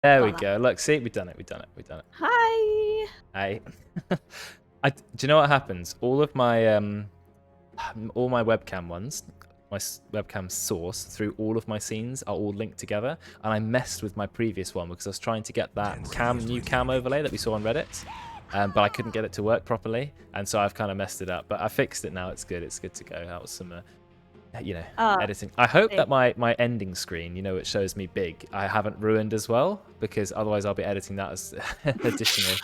There we go. Look, see, we've done it. We've done it. We've done it. Hi. Hey. Do you know what happens? All my webcam ones, my webcam source through all of my scenes are all linked together, and I messed with my previous one because I was trying to get that new cam overlay that we saw on Reddit, but I couldn't get it to work properly, and so I've kind of messed it up. But I fixed it now. It's good. It's good to go. That was some editing. I hope that my ending screen, it shows me big, I haven't ruined as well, because otherwise I'll be editing that as additional,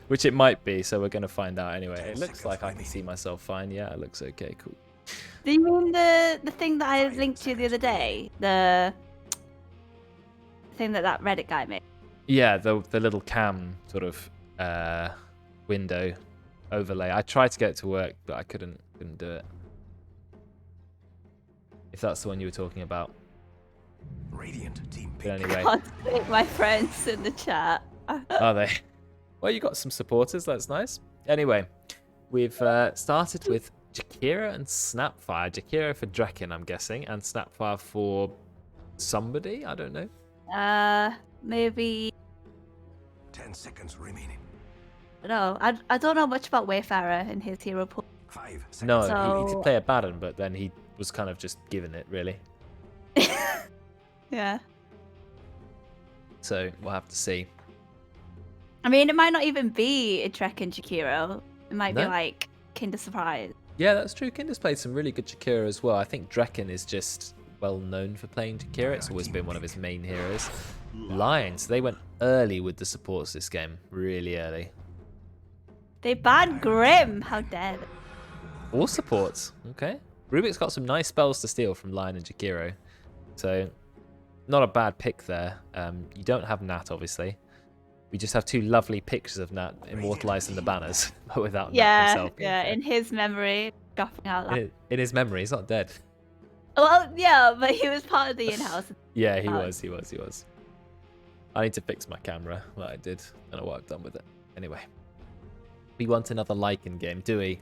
which it might be, so we're going to find out anyway. It looks like I can see myself fine. Yeah, it looks okay. Cool. Do you mean the thing that I linked to the other day? The thing that Reddit guy made? Yeah, the little cam sort of window overlay. I tried to get it to work, but I couldn't do it. If that's the one you were talking about. Radiant team but anyway. I can't see my friends in the chat. Are they? Well, you got some supporters. That's nice. Anyway, we've started with Jakira and Snapfire. Jakira for Drekken, I'm guessing, and Snapfire for somebody. I don't know. Maybe. 10 seconds remaining. No, I don't know much about Wayfarer and his hero pool. 5 seconds. No, he did play a Baron, but then he was kind of just given it, really. Yeah. So we'll have to see. I mean, it might not even be a Trek and Jakiro. It might be like Kinder Surprise. Yeah, that's true. Kinder's played some really good Jakira as well. I think Drekken is just well known for playing Jakira. It's always been one of his main heroes. Lions, they went early with the supports this game. Really early. They banned Grim. How dare they? All supports. Okay. Rubik's got some nice spells to steal from Lion and Jakiro. So, not a bad pick there. You don't have Nat, obviously. We just have two lovely pictures of Nat immortalized in the banners, but without Nat himself. Yeah, in his memory, dropping out loud. In his memory, he's not dead. Well, yeah, but he was part of the in-house. Yeah, he was. I need to fix my camera. Well, I did. I don't know what I've done with it. Anyway. We want another Lycan game, do we?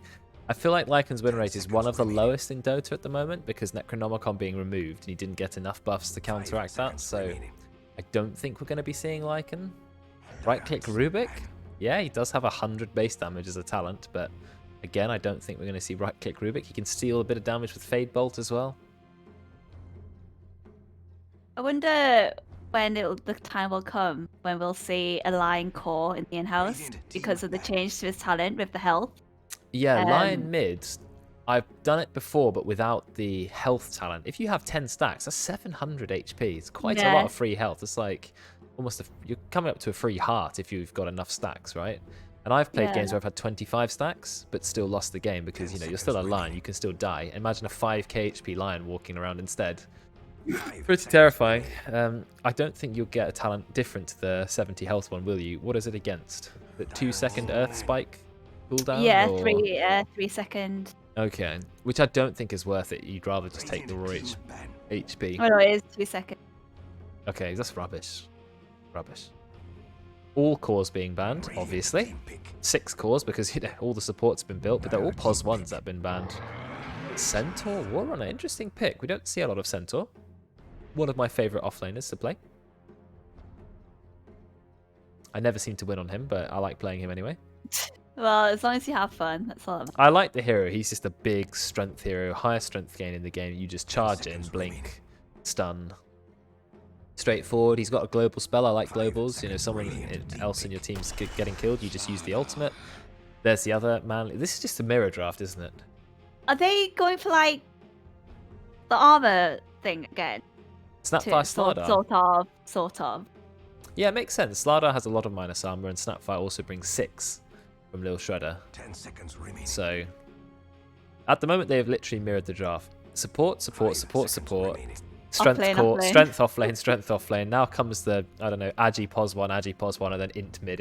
I feel like Lycan's win rate is one of the lowest in Dota at the moment because Necronomicon being removed and he didn't get enough buffs to counteract that, so I don't think we're going to be seeing Lycan. Right-click Rubik? Yeah, he does have 100 base damage as a talent, but again, I don't think we're going to see right-click Rubik. He can steal a bit of damage with Fade Bolt as well. I wonder when the time will come when we'll see a Lion core in the in-house because of the change to his talent with the health. Yeah, Lion mid, I've done it before, but without the health talent. If you have 10 stacks, that's 700 HP. It's quite a lot of free health. It's like almost you're coming up to a free heart if you've got enough stacks, right? And I've played games where I've had 25 stacks, but still lost the game because, you're still a Lion. You can still die. Imagine a 5k HP Lion walking around instead. Pretty terrifying. I don't think you'll get a talent different to the 70 health one, will you? What is it against? The 2-second Earth Spike cooldown? Yeah, 3 second. Okay, which I don't think is worth it. You'd rather just take the raw HP. Oh no, it is 2 seconds. Okay, that's rubbish. Rubbish. All cores being banned, obviously. 6 cores because all the support's been built, but they're all POS 1s that have been banned. Centaur Warrunner, interesting pick. We don't see a lot of Centaur. One of my favourite offlaners to play. I never seem to win on him, but I like playing him anyway. Well, as long as you have fun, that's all. I like the hero. He's just a big strength hero, higher strength gain in the game. You just charge in, blink, stun. Straightforward. He's got a global spell. I like globals. Someone else in your team's getting killed, you just use the ultimate. There's the other man. This is just a mirror draft, isn't it? Are they going for like the armor thing again? Snapfire Slardar. Sort of. Yeah, it makes sense. Slardar has a lot of minus armor, and Snapfire also brings 6 from Lil Shredder. 10 seconds remaining. So, at the moment, they have literally mirrored the draft. Support. Strength offlane, strength offlane. Now comes the, I don't know, Agi pos 1, and then int mid.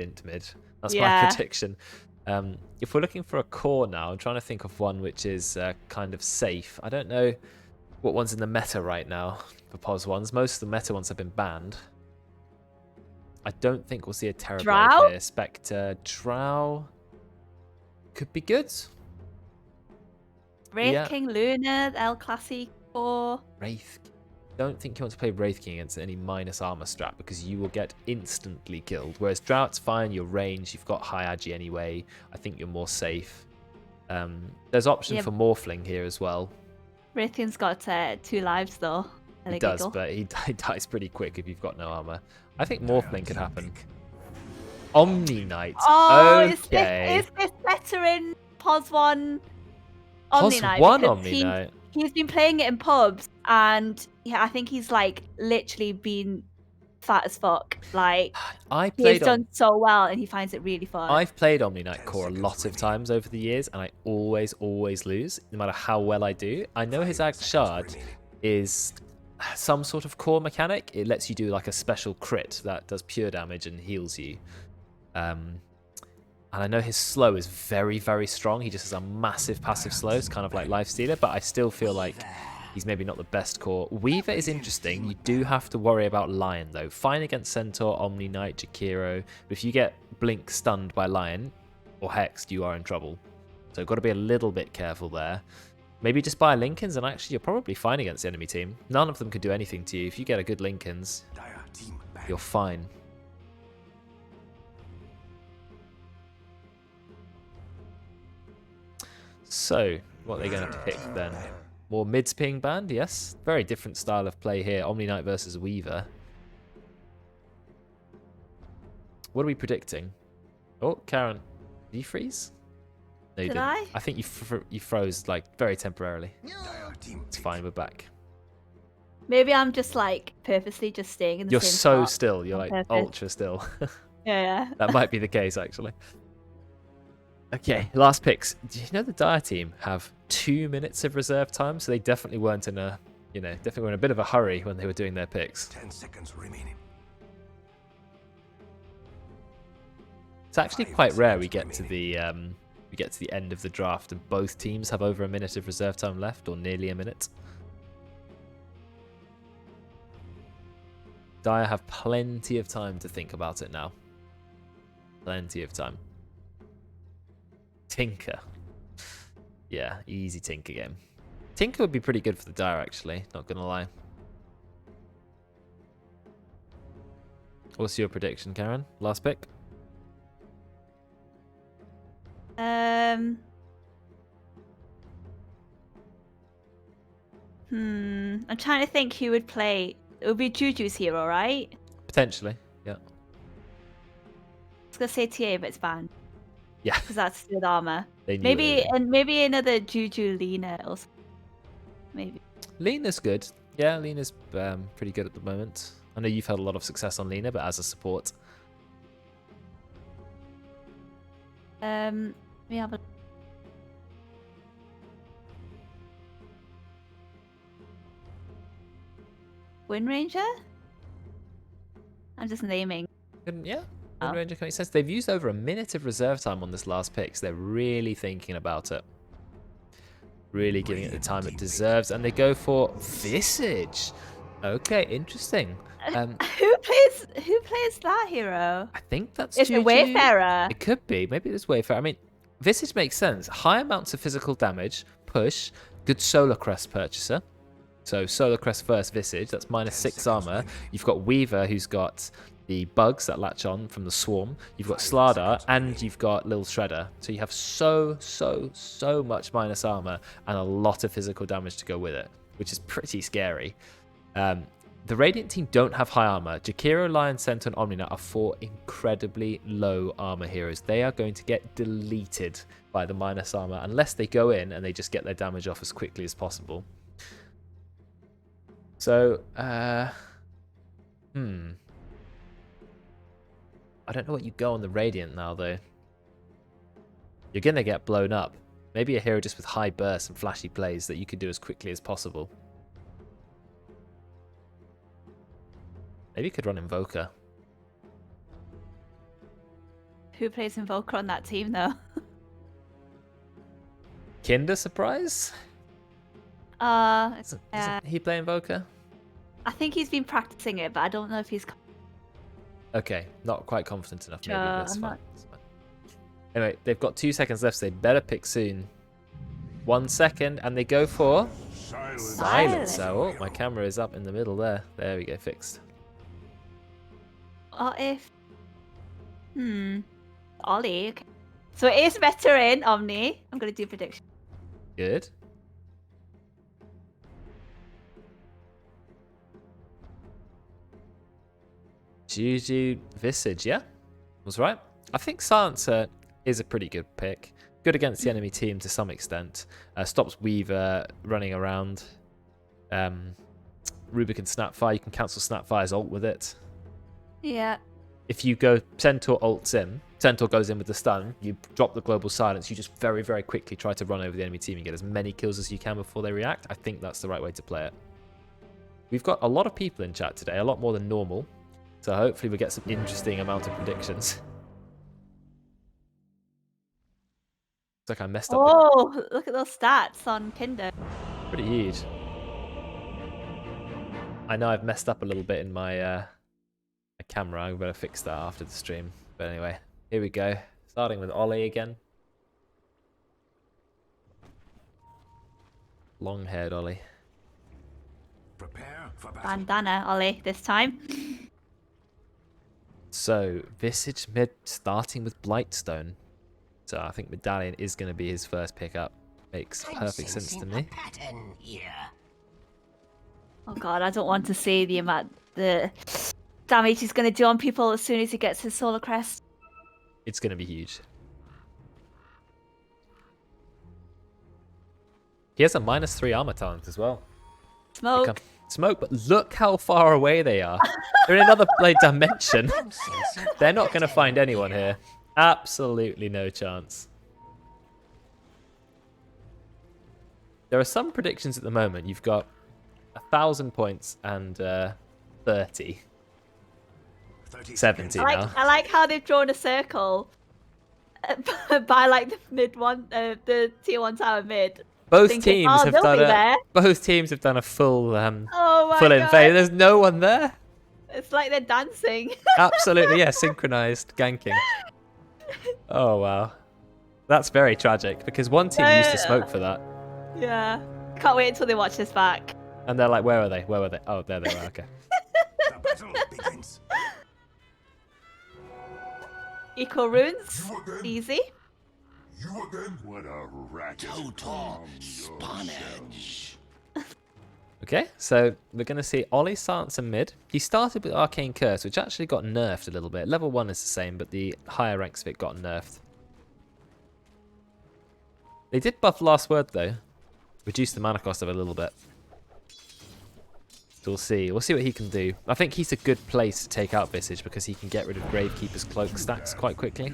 That's my prediction. If we're looking for a core now, I'm trying to think of one which is kind of safe. I don't know what one's in the meta right now for pos 1s. Most of the meta ones have been banned. I don't think we'll see a Terrorblade here. Spectre, Drow could be good. Wraith King Luna, El Clasico. Wraith. don't think you want to play Wraith King against any minus armor strat because you will get instantly killed. Whereas Drought's fine, your range, you've got high agi anyway. I think you're more safe. There's option for Morphling here as well. Raytheon's got 2 lives though. He does, but he dies pretty quick if you've got no armor. I think Morphling could happen. Omni Knight. Oh, okay. is this better in POS 1 POS 1 Omni Knight. He's been playing it in pubs, and yeah, I think he's like literally been fat as fuck. Like he's done so well, and he finds it really fun. I've played Omni Knight core a lot of times over the years, and I always lose, no matter how well I do. I know his Ag Shard is some sort of core mechanic. It lets you do like a special crit that does pure damage and heals you. And I know his slow is very, very strong. He just has a massive passive slow. It's kind of like Lifestealer, but I still feel like he's maybe not the best core. Weaver is interesting. You do have to worry about Lion, though. Fine against Centaur, Omni Knight, Jakiro. But if you get Blink stunned by Lion or Hexed, you are in trouble. So got to be a little bit careful there. Maybe just buy Lincolns, and actually you're probably fine against the enemy team. None of them can do anything to you. If you get a good Lincolns, you're fine. So, what are they going to pick then? More mids being banned, yes. Very different style of play here. Omni Knight versus Weaver. What are we predicting? Oh, Karen, did you freeze? No, you Did didn't. I think you froze like very temporarily. It's fine, we're back. Maybe I'm just like purposely just staying in the You're same so spot still. You're on like purpose. ultra still. Yeah. That might be the case, actually. Okay, last picks. Do you know the Dire team have 2 minutes of reserve time? So they definitely weren't in a, definitely were in a bit of a hurry when they were doing their picks. 10 seconds remaining. It's actually quite rare we get to the end of the draft and both teams have over a minute of reserve time left, or nearly a minute. Dire have plenty of time to think about it now. Plenty of time. Tinker. Yeah, easy Tinker game. Tinker would be pretty good for the Dire, actually. Not gonna lie. What's your prediction, Karen? Last pick? I'm trying to think who would play. It would be Juju's hero, right? Potentially, yeah. I was gonna say TA, but it's banned. Yeah. Because that's with armor. They knew Maybe another Juju Lena or something. Maybe. Lena's good. Yeah, Lena's pretty good at the moment. I know you've had a lot of success on Lena, but as a support. Let me have a. Wind Ranger? I'm just naming. Yeah, Wind Ranger makes sense. They've used over a minute of reserve time on this last pick, so they're really thinking about it. Really giving it the time it deserves, and they go for Visage. Okay, interesting. Who plays that hero? I think that's It's a Juju. Wayfarer. It could be. Maybe it's Wayfarer. I mean, Visage makes sense. High amounts of physical damage, push, good Solar Crest purchaser. So Solar Crest first Visage, that's -6 armor. You've got Weaver, who's got the bugs that latch on from the swarm. You've got Slardar, and you've got Lil Shredder. So you have so much minus armor and a lot of physical damage to go with it, which is pretty scary. The Radiant team don't have high armor. Jakiro, Lion, Centaur, and Omni-Knight are 4 incredibly low armor heroes. They are going to get deleted by the minus armor unless they go in and they just get their damage off as quickly as possible. So, I don't know what you go on the Radiant now, though. You're going to get blown up. Maybe a hero just with high burst and flashy plays that you could do as quickly as possible. Maybe you could run Invoker. Who plays Invoker on that team, though? Kinder, surprise? Yeah. Doesn't he play Invoker? I think he's been practicing it, but I don't know if he's. Okay, not quite confident enough. Maybe that's I'm fine. not- That's fine. Anyway, they've got 2 seconds left, so they better pick soon. 1 second, and they go for Silence. Oh, my camera is up in the middle there. There we go, fixed. What if... Ollie. Okay. So it is veteran, Omni. I'm going to do prediction. Good. Juju Visage, yeah? Was right. I think Silencer is a pretty good pick. Good against the enemy team to some extent. Stops Weaver running around. Rubik and Snapfire, you can cancel Snapfire's ult with it. Yeah. If you go Centaur ults in, Centaur goes in with the stun, you drop the global silence, you just very, very quickly try to run over the enemy team and get as many kills as you can before they react. I think that's the right way to play it. We've got a lot of people in chat today, a lot more than normal. So hopefully we get some interesting amount of predictions. It's like I messed up. Oh, look at those stats on Kinder. Pretty huge. I know I've messed up a little bit in my my camera. I'm going to fix that after the stream. But anyway, here we go. Starting with Ollie again. Long-haired Ollie. Prepare for battle. Bandana, Ollie, this time. So, Visage mid starting with Blightstone. So I think Medallion is going to be his first pickup. Makes perfect sense to me. Pattern here. Oh god, I don't want to see the damage he's going to do on people as soon as he gets his solar crest. It's going to be huge. He has a -3 armor talent as well. Smoke. Smoke, but look how far away they are. They're in another dimension. They're not going to find anyone here. Absolutely no chance. There are some predictions at the moment. You've got 1,000 points and 30. 70 now. I like how they've drawn a circle by like the mid one, the tier 1 tower mid. Both thinking, teams have done there. Both teams have done a full Oh my full god. invade. There's no one there. It's like they're dancing. Absolutely, yeah, synchronized ganking. Oh wow, that's very tragic because one team used to smoke for that. Yeah, can't wait until they watch this back. And they're like, where are they? Where were they? Oh, there they were. Okay. The battle begins. Eco runes, easy. You again? What a racket. Total spawnage. Okay, so we're going to see Ollie Silencer mid. He started with Arcane Curse, which actually got nerfed a little bit. Level 1 is the same, but the higher ranks of it got nerfed. They did buff Last Word, though. Reduce the mana cost of it a little bit. So we'll see. We'll see what he can do. I think he's a good place to take out Visage because he can get rid of Gravekeeper's Cloak stacks quite quickly.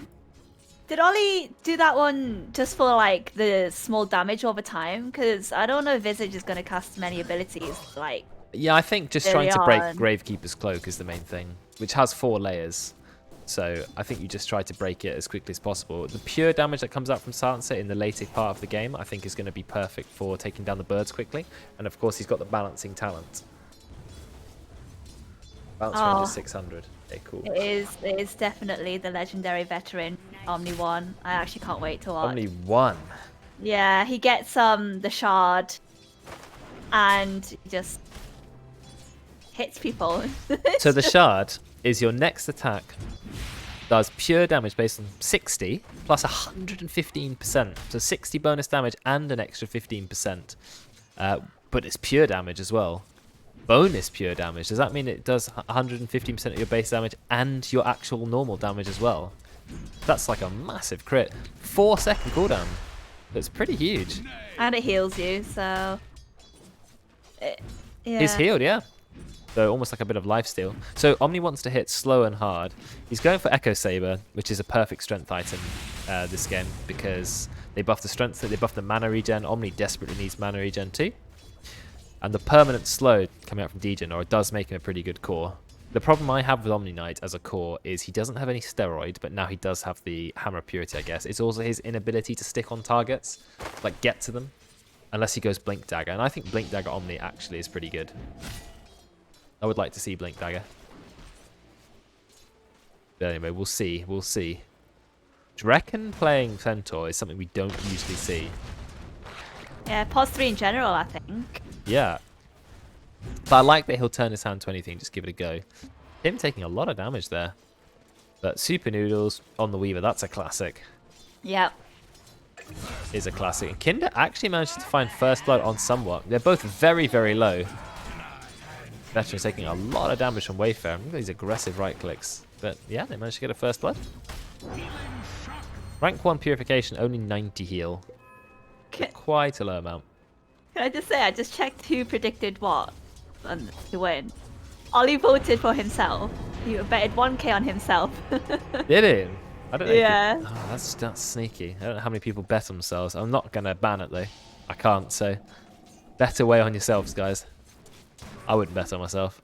Did Ollie do that one just for like the small damage over time? Because I don't know if Visage is going to cast many abilities like. Yeah, I think just trying to break Gravekeeper's Cloak is the main thing, which has 4 layers. So I think you just try to break it as quickly as possible. The pure damage that comes out from Silencer in the later part of the game, I think is going to be perfect for taking down the birds quickly. And of course, he's got the balancing talent. Balance range is 600. Okay, cool. It is definitely the legendary veteran Omni 1. I actually can't wait to watch. Omni 1. Yeah, he gets the shard and he just hits people. So the shard is your next attack. Does pure damage based on 60 plus 115%. So 60 bonus damage and an extra 15%. But it's pure damage as well. Bonus pure damage. Does that mean it does 115% of your base damage and your actual normal damage as well? That's like a massive crit. 4-second cooldown. That's pretty huge. And it heals you, so... yeah. He's healed, yeah. So almost like a bit of lifesteal. So Omni wants to hit slow and hard. He's going for Echo Saber, which is a perfect strength item this game because they buff the strength, they buff the mana regen. Omni desperately needs mana regen too. And the permanent slow coming out from Degen, or it does make him a pretty good core. The problem I have with Omni Knight as a core is he doesn't have any steroid, but now he does have the Hammer of Purity, I guess. It's also his inability to stick on targets, like get to them, unless he goes Blink Dagger. And I think Blink Dagger Omni actually is pretty good. I would like to see Blink Dagger. But anyway, we'll see. We'll see. Do you reckon playing Centaur is something we don't usually see? Yeah, pos 3 in general, I think. Yeah. But I like that he'll turn his hand to anything, just give it a go. Him taking a lot of damage there. But Super Noodles on the Weaver, that's a classic. Yep. Is a classic. And Kinder actually managed to find first blood on somewhat. They're both very, very low. Veteran's taking a lot of damage from Wayfarer. Look at these aggressive right clicks. But yeah, they managed to get a first blood. Rank 1 Purification, only 90 heal. Quite a low amount. Can I just say, I just checked who predicted what to win. Ollie voted for himself. He betted 1k on himself. Did he? I don't know. Yeah. Oh, that's sneaky. I don't know how many people bet on themselves. I'm not going to ban it though. I can't, so bet away on yourselves, guys. I wouldn't bet on myself.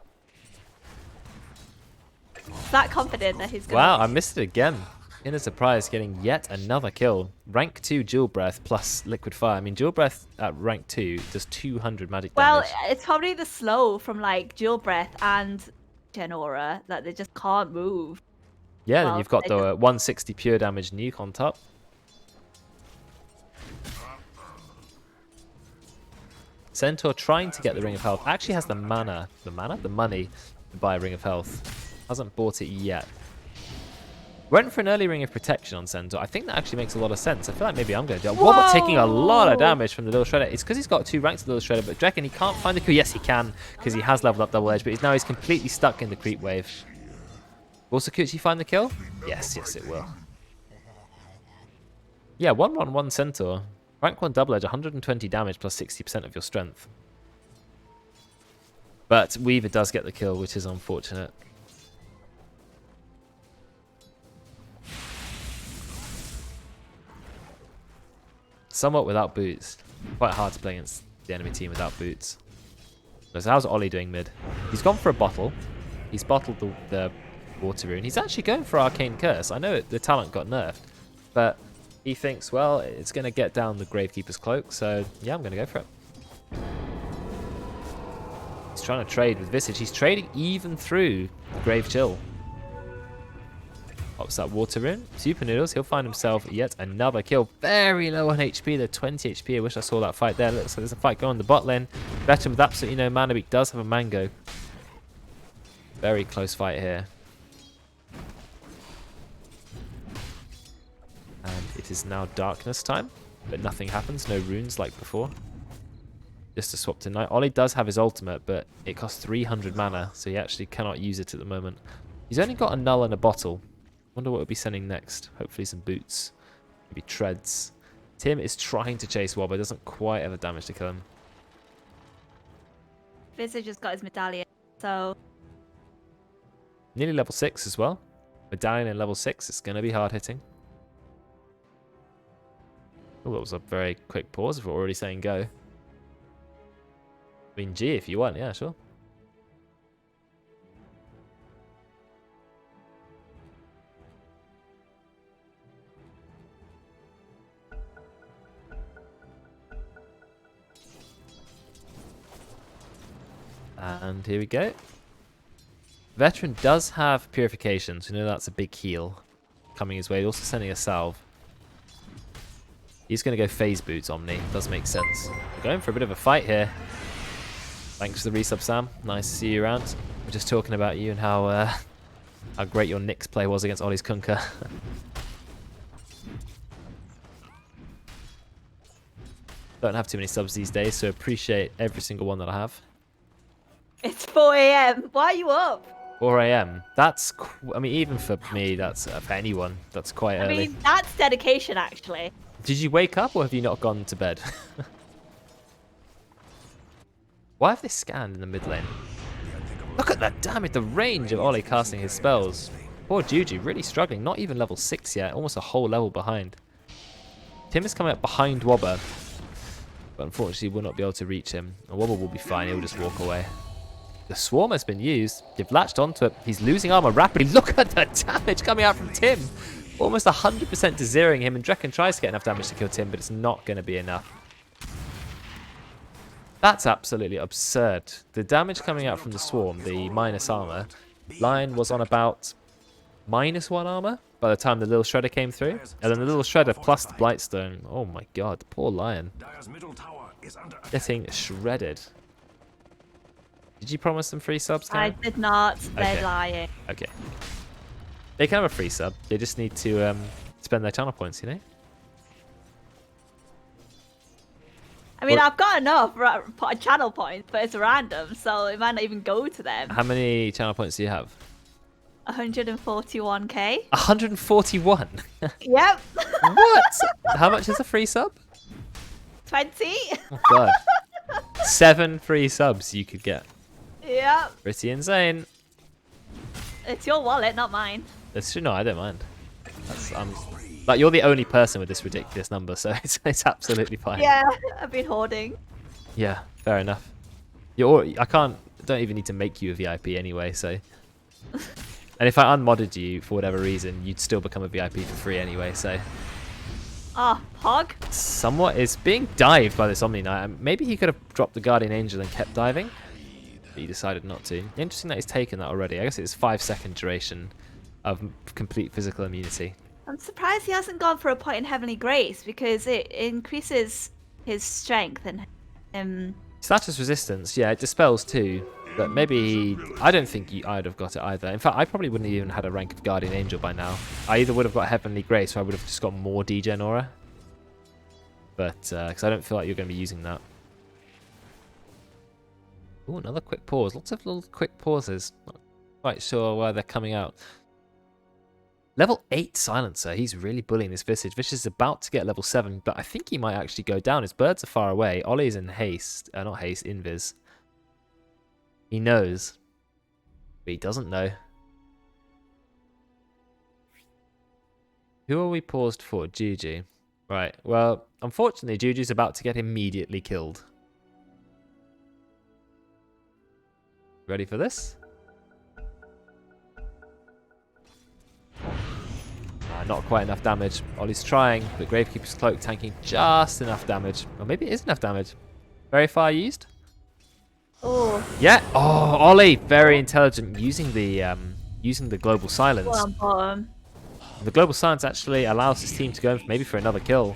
That confident that he's going to... Wow, I missed it again. In a surprise, getting yet another kill. Rank 2 Dual Breath plus Liquid Fire. I mean, Dual Breath at rank 2 does 200 magic damage. Well, it's probably the slow from like Dual Breath and Genora that they just can't move. Yeah, then you've got the 160 pure damage nuke on top. Centaur trying to get the Ring of Health. Actually has the money to buy a Ring of Health. Hasn't bought it yet. Went for an early Ring of Protection on Centaur. I think that actually makes a lot of sense. I feel like maybe I'm going to do it. Wobber taking a lot of damage from the Little Shredder. It's because he's got 2 ranks of Little Shredder, but do you reckon he can't find the kill? Yes, he can, because he has leveled up Double Edge, but now he's completely stuck in the creep wave. Will Sakuchi find the kill? Yes, yes it will. Yeah, 1-1-1 Centaur. Rank 1 Double Edge, 120 damage plus 60% of your strength. But Weaver does get the kill, which is unfortunate. Somewhat without boots. Quite hard to play against the enemy team without boots. So how's Ollie doing mid? He's gone for a bottle. He's bottled the water rune. He's actually going for Arcane Curse. I know the talent got nerfed, but he thinks, well, it's going to get down the Gravekeeper's Cloak, so yeah, I'm going to go for it. He's trying to trade with Visage. He's trading even through the Grave Chill. Pops that water rune. Super Noodles, he'll find himself yet another kill. Very low on HP, they're 20 HP. I wish I saw that fight there. Looks like there's a fight going on the bot lane. Veteran with absolutely no mana, but he does have a mango. Very close fight here. And it is now darkness time, but nothing happens. No runes like before. Just to swap to night. Ollie does have his ultimate, but it costs 300 mana, so he actually cannot use it at the moment. He's only got a null and a bottle. Wonder what we'll be sending next. Hopefully some boots. Maybe treads. Tim is trying to chase Wobber. Doesn't quite have the damage to kill him. Visage has got his medallion, so... Nearly level 6 as well. Medallion in level 6. It's going to be hard hitting. Oh, that was a very quick pause if we're already saying go. I mean, G if you want. Yeah, sure. And here we go. Veteran does have Purification, so you know that's a big heal coming his way. Also sending a salve. He's going to go phase boots, Omni. Does make sense. We're going for a bit of a fight here. Thanks for the resub, Sam. Nice to see you around. We're just talking about you and how great your Nyx play was against Ollie's Kunkka. Don't have too many subs these days, so appreciate every single one that I have. It's 4 AM. Why are you up? 4 AM. That's, I mean, even for me, that's for anyone, that's quite early. I mean, that's dedication, actually. Did you wake up or have you not gone to bed? Why have they scanned in the mid lane? Look at that damage, the range of Ollie casting his spells. Poor Juju, really struggling. Not even level 6 yet, almost a whole level behind. Tim is coming up behind Wobber, but unfortunately will not be able to reach him. And Wobber will be fine, he'll just walk away. The swarm has been used. They've latched onto it. He's losing armor rapidly. Look at the damage coming out from Tim. Almost 100% to zeroing him. And Drekken tries to get enough damage to kill Tim, but it's not going to be enough. That's absolutely absurd. The damage coming out from the swarm, the minus armor, Lion was on about -1 armor by the time the little shredder came through. And then the little shredder plus the Blightstone. Oh my god, the poor Lion. Dire's middle tower is under attack. Getting shredded. Did you promise them free subs, I Karen? did not. They're Okay. lying. Okay. They can have a free sub. They just need to spend their channel points, you know? I mean, Well- I've got enough channel points, but it's random, so it might not even go to them. How many channel points do you have? 141k. 141. Yep. What? How much is a free sub? 20. Oh god. 7 free subs you could get. Yep. Pretty insane. It's your wallet, not mine. That's true. No, I don't mind. Like, you're the only person with this ridiculous number, so it's absolutely fine. Yeah, I've been hoarding. Yeah, fair enough. Don't even need to make you a VIP anyway, so. And if I unmodded you for whatever reason, you'd still become a VIP for free anyway, so. Oh, Pog. Somewhat is being dived by this Omni Knight. Maybe he could have dropped the Guardian Angel and kept diving, but he decided not to. Interesting that he's taken that already. I guess it's 5-second duration of complete physical immunity. I'm surprised he hasn't gone for a point in Heavenly Grace because it increases his strength and Status resistance, yeah, it dispels too. But maybe I don't think I'd have got it either. In fact, I probably wouldn't have even had a rank of Guardian Angel by now. I either would have got Heavenly Grace or I would have just got more degen aura. But because I don't feel like you're going to be using that. Ooh, another quick pause. Lots of little quick pauses. Not quite sure why they're coming out. Level 8 Silencer. He's really bullying this Visage. Visage is about to get level 7, but I think he might actually go down. His birds are far away. Ollie's in haste. Not haste, invis. He knows, but he doesn't know. Who are we paused for? Juju. Right, well, unfortunately, Juju's about to get immediately killed. Ready for this? Not quite enough damage. Ollie's trying, but Gravekeeper's Cloak tanking just enough damage. Or maybe it is enough damage. Very far used. oh, Yeah. Oh, Ollie, very intelligent, using the global silence. well, on bottom. The global silence actually allows his team to go maybe for another kill.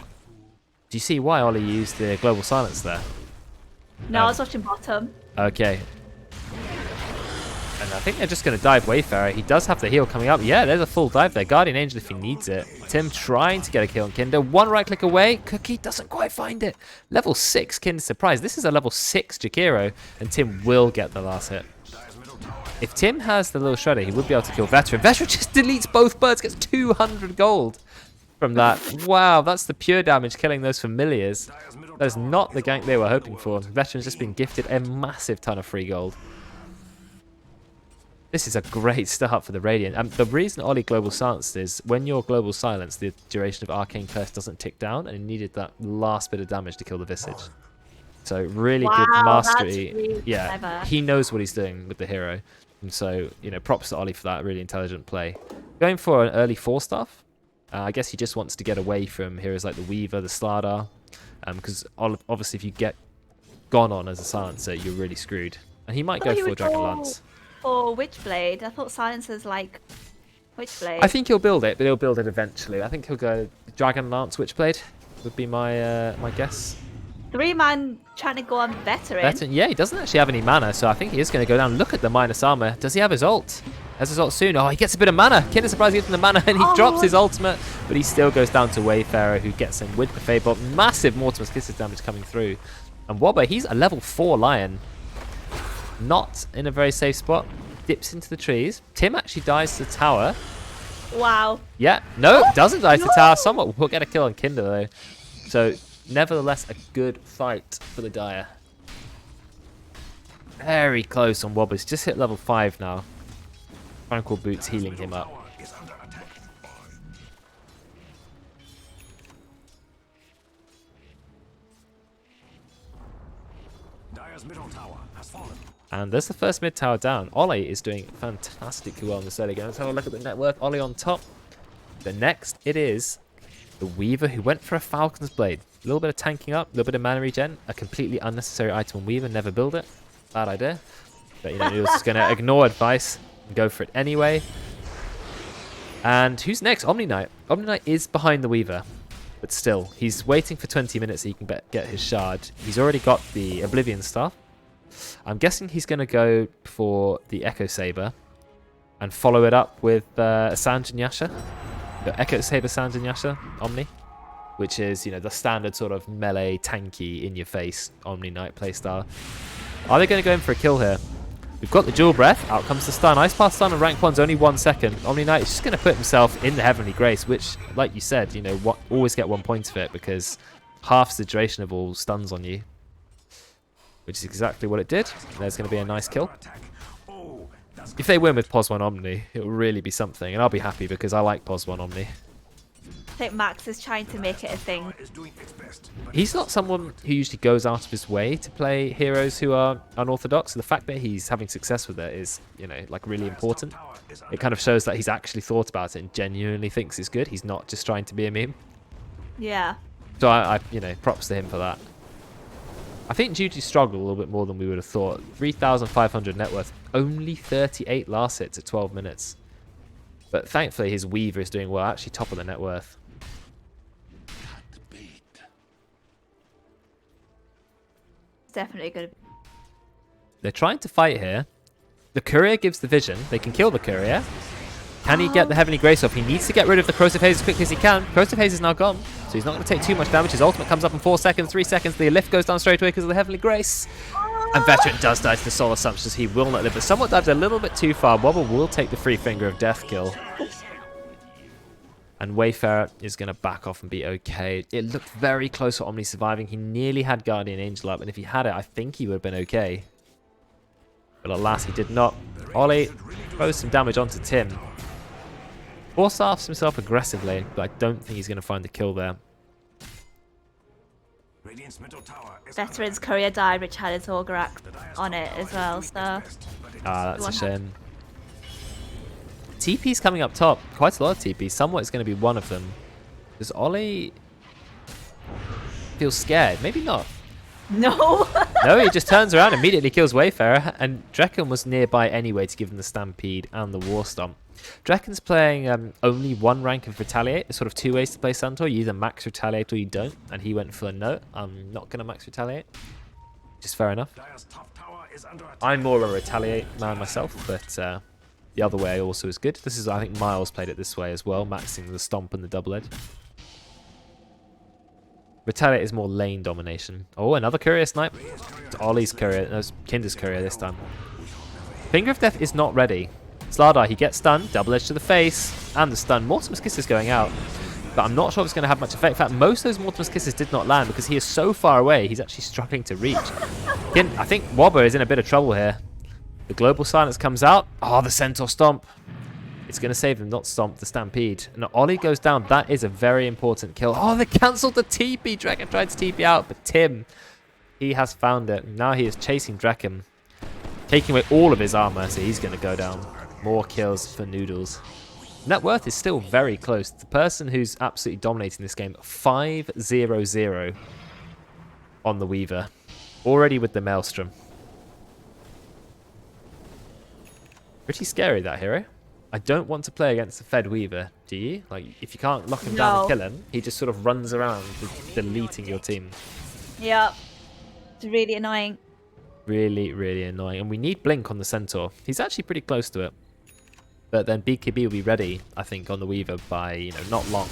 Do you see why Ollie used the global silence there? No, I was watching bottom. Okay. And I think they're just going to dive Wayfarer. He does have the heal coming up. Yeah, there's a full dive there. Guardian Angel if he needs it. Tim trying to get a kill on Kinder. One right click away. Cookie doesn't quite find it. Level 6 Kinder surprise. This is a level 6 Jakiro, and Tim will get the last hit. If Tim has the little shredder, he would be able to kill Veteran. Veteran just deletes both birds, gets 200 gold from that. Wow, that's the pure damage killing those familiars. That is not the gank they were hoping for. Veteran's just been gifted a massive ton of free gold. This is a great start for the Radiant. The reason Ollie global silenced is when you're global silenced, the duration of Arcane Curse doesn't tick down, and he needed that last bit of damage to kill the Visage. So really good mastery. That's really Yeah, clever. he knows what he's doing with the hero. And so, you know, props to Ollie for that really intelligent play. Going for an early 4-staff. I guess he just wants to get away from heroes like the Weaver, the Slardar. Because obviously if you get gone on as a silencer, you're really screwed. And he might go for Dragon Lance. Or Witchblade. I thought silencers like Witchblade. I think he'll build it, but he'll build it eventually. I think he'll go Dragon Lance Witchblade would be my my guess. 3-man trying to go on veteran. Yeah, he doesn't actually have any mana, so I think he is going to go down. Look at the minus armor. Does he have his ult? Has his ult soon? Oh, he gets a bit of mana. Kinder Surprise gets him the mana, and he drops his ultimate, but he still goes down to Wayfarer, who gets him with the Fable. Massive Mortimer's Kisses damage coming through. And Wobber, he's a level 4 Lion. Not in a very safe spot. Dips into the trees. Tim actually dies to the tower. Wow. Yeah, no, doesn't die to the tower. Somewhat will get a kill on Kinder though. So, nevertheless, a good fight for the Dire. Very close on Wobbers. Just hit level 5 now. Tranquil Boots healing him up. Is under attack. Dire's middle tower has fallen. And there's the first mid tower down. Ollie is doing fantastically well in this early game. Let's have a look at the network. Ollie on top. The next, it is the Weaver who went for a Falcon's Blade. A little bit of tanking up, a little bit of mana regen. A completely unnecessary item on Weaver. Never build it. Bad idea. But you know, he was just going to ignore advice and go for it anyway. And who's next? Omni Knight. Omni Knight is behind the Weaver. But still, he's waiting for 20 minutes so he can get his shard. He's already got the Oblivion Staff. I'm guessing he's going to go for the Echo Saber and follow it up with a Sanjin Yasha. The Echo Saber Sanjin Yasha, Omni. Which is, you know, the standard sort of melee, tanky, in-your-face Omni Knight playstyle. Are they going to go in for a kill here? We've got the Dual Breath. Out comes the stun. Ice Path stun on rank 1's only 1 second. Omni Knight is just going to put himself in the Heavenly Grace, which, like you said, you know, always get 1 point of it because half the duration of all stuns on you. Which is exactly what it did. There's going to be a nice kill. If they win with POS 1 Omni, it will really be something. And I'll be happy because I like POS 1 Omni. I think Max is trying to make it a thing. He's not someone who usually goes out of his way to play heroes who are unorthodox. So the fact that he's having success with it is, you know, like really important. It kind of shows that he's actually thought about it and genuinely thinks it's good. He's not just trying to be a meme. Yeah. So I you know, props to him for that. I think Juju struggled a little bit more than we would have thought. 3,500 net worth, only 38 last hits at 12 minutes. But thankfully his Weaver is doing well, actually top of the net worth. Definitely good. They're trying to fight here. The Courier gives the vision. They can kill the Courier. Can he get the Heavenly Grace off? He needs to get rid of the Corrosive Haze as quickly as he can. Corrosive Haze is now gone, so he's not going to take too much damage. His ultimate comes up in 4 seconds, 3 seconds. The lift goes down straight away because of the Heavenly Grace. And Veteran does die to the Soul Assumptions. He will not live, but somewhat dives a little bit too far. Wobble will take the free Finger of Death kill. And Wayfarer is going to back off and be okay. It looked very close to Omni surviving. He nearly had Guardian Angel up, and if he had it, I think he would have been okay. But alas, he did not. Ollie throws some damage onto Tim. Force-offs himself aggressively, but I don't think he's going to find the kill there. Veteran's Courier died, which had his Orgarax on it as well, so... Ah, that's a shame. TP's coming up top. Quite a lot of TP. Somewhat is going to be one of them. Does Ollie feel scared? Maybe not. No. No, he just turns around, immediately kills Wayfarer, and Drekken was nearby anyway to give him the Stampede and the War Stomp. Drekken's playing only 1 rank of Retaliate. There's sort of 2 ways to play Centaur. You either max Retaliate or you don't, and he went for no. I'm not going to max Retaliate. Just fair enough. I'm more of a Retaliate man myself, but the other way also is good. This is, I think Miles played it this way as well, maxing the Stomp and the Double Edge. Retaliate is more lane domination. Oh, another Courier snipe. It's Ollie's Courier. No, it's Kinder's Courier this time. Finger of Death is not ready. Slardar, he gets stunned. Double Edge to the face. And the stun. Mortimer's Kiss is going out. But I'm not sure if it's going to have much effect. In fact, most of those Mortimer's Kisses did not land because he is so far away. He's actually struggling to reach. Again, I think Wobber is in a bit of trouble here. The Global Silence comes out. Oh, the Centaur Stomp. It's going to save them, not Stomp the Stampede. And Ollie goes down. That is a very important kill. Oh, they cancelled the TP. Drekken tried to TP out, but Tim, he has found it. Now he is chasing Drekken, taking away all of his armor, so he's going to go down. More kills for Noodles. Net worth is still very close. The person who's absolutely dominating this game, 5-0-0 on the Weaver. Already with the Maelstrom. Pretty scary, that hero. I don't want to play against a Fed Weaver, do you? Like, if you can't lock him down and kill him, he just sort of runs around deleting your team. Yep. It's really annoying. Really, really annoying. And we need Blink on the Centaur. He's actually pretty close to it. But then BKB will be ready, I think, on the Weaver by, you know, not long.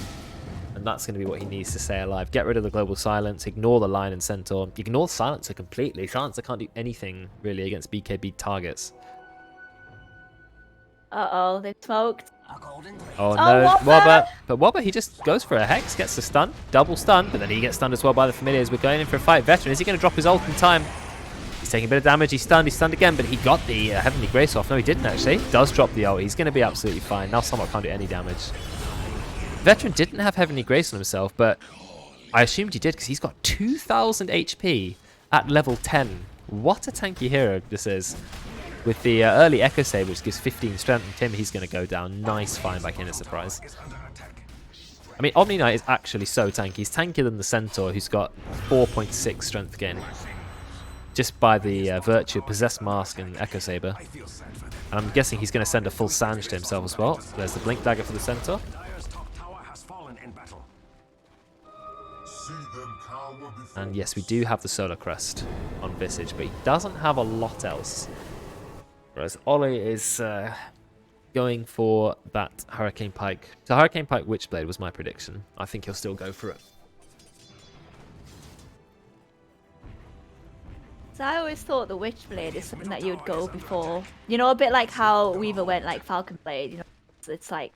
And that's going to be what he needs to stay alive. Get rid of the Global Silence, ignore the Lion and Centaur, ignore Silencer completely. Silencer can't do anything, really, against BKB targets. Uh-oh, they've smoked. Oh no, Wobber. But Wobber, he just goes for a Hex, gets the stun, double stun, but then he gets stunned as well by the Familiars. We're going in for a fight. Veteran, is he going to drop his ult in time? He's taking a bit of damage, he's stunned again, but he got the Heavenly Grace off. No, he didn't actually. He does drop the ult, he's going to be absolutely fine. Now Somewhat can't do any damage. Veteran didn't have Heavenly Grace on himself, but I assumed he did because he's got 2,000 HP at level 10. What a tanky hero this is. With the early Echo Saber, which gives 15 strength, and Tim, he's going to go down. Nice find by Kinder Surprise. I mean, Omni Knight is actually so tanky. He's tankier than the Centaur, who's got 4.6 strength gain. Just by the virtue of Possessed Mask and Echo Saber. And I'm guessing he's going to send a full Sange to himself as well. There's the Blink Dagger for the Centaur. And yes, we do have the Solar Crest on Visage, but he doesn't have a lot else. Whereas Ollie is going for that Hurricane Pike. So Hurricane Pike Witchblade was my prediction. I think he'll still go for it. So I always thought the Witchblade is something that you would go before. You know, a bit like how Weaver went like Falcon Blade. You know, it's like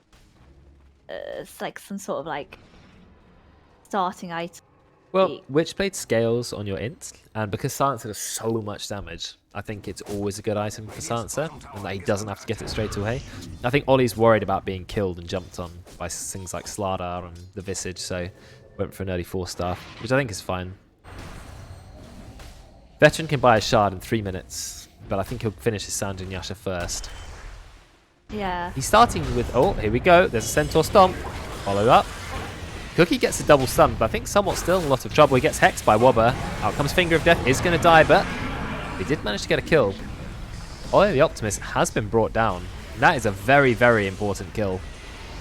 some sort of like starting item. Well, Witchblade scales on your int, and because Silencer does so much damage, I think it's always a good item for Silencer, and that he doesn't have to get it straight away. I think Ollie's worried about being killed and jumped on by things like Slardar and the Visage, so went for an early 4-star, which I think is fine. Veteran can buy a shard in 3 minutes, but I think he'll finish his Sanjin Yasha first. Yeah. He's starting with... Oh, here we go. There's a Centaur Stomp. Follow up. Cookie gets a double stun, but I think somewhat still in a lot of trouble. He gets hexed by Wobber. Out comes Finger of Death. Is going to die, but he did manage to get a kill. Ollie the Optimist has been brought down. That is a very, very important kill.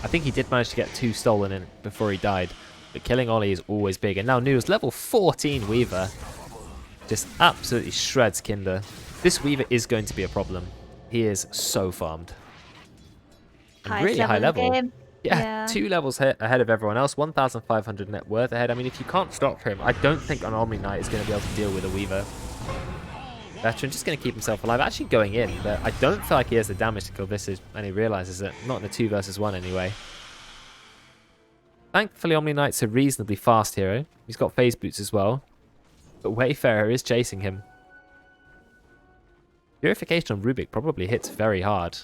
I think he did manage to get 2 stolen in before he died. But killing Ollie is always big. And now News, level 14 Weaver. Just absolutely shreds Kinder. This Weaver is going to be a problem. He is so farmed. And really high level. Yeah, 2 levels ahead of everyone else. 1,500 net worth ahead. I mean, if you can't stop him, I don't think an Omni Knight is going to be able to deal with a Weaver. Veteran just going to keep himself alive. Actually going in, but I don't feel like he has the damage to kill Visage, and he realizes it. Not in a 2 versus 1 anyway. Thankfully, Omni Knight's a reasonably fast hero. He's got phase boots as well. But Wayfarer is chasing him. Purification on Rubik probably hits very hard.